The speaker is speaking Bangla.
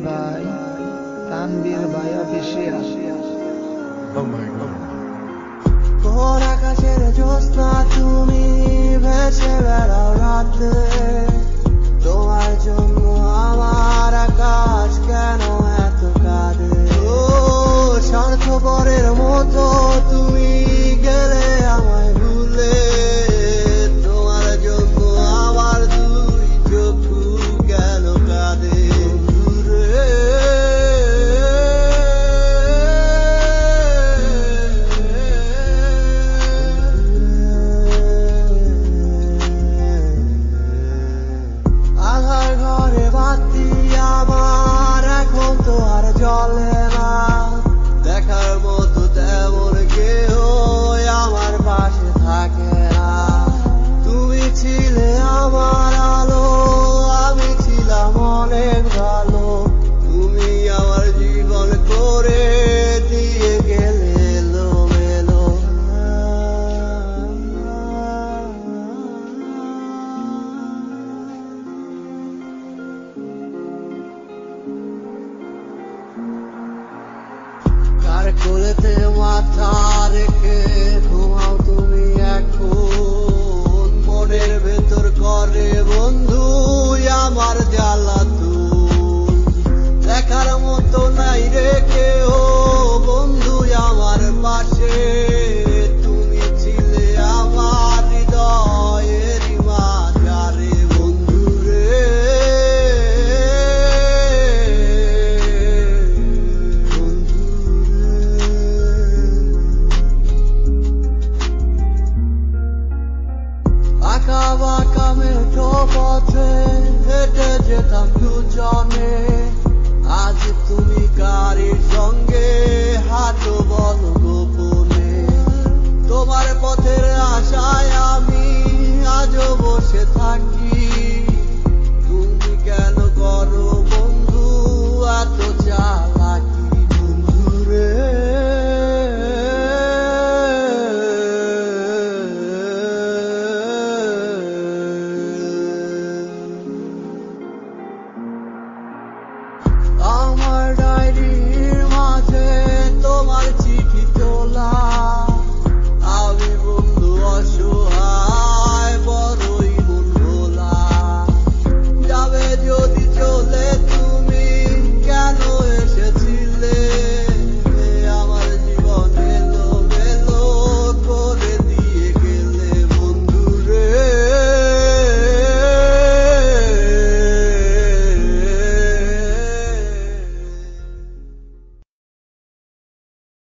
ভাই, তানভীর ভাই অফিসিয়াল। কোন আকাশের জ্যোৎস্না তুমি ভেসে বেড়াও রাতে, তোমার জন্য আমার আকাশ কেন এত কাঁদে? ও স্বার্থপরের মতো তুমি গেলে আমায় ভুলে, তোমার জন্য আমার দুই চক্ষু কেন কাঁদে? আধার ঘরে বাতি আমার এখন তো আর জ্বলে না, দেখার মতো তেমন কেউ আমার পাশে থাকে না। তুমি ছিলে আমার আলো, আমি ছিলাম অনেক ভালো, তুমি আমার জীবন করে দিয়ে গেলে এলোমেলো। কার কোলেতে মাথা রেখে ঘুমাও তুমি এখন, মনের ভেতর করে বন্ধু আমার জ্বালাতন, দেখার মতো নাই রে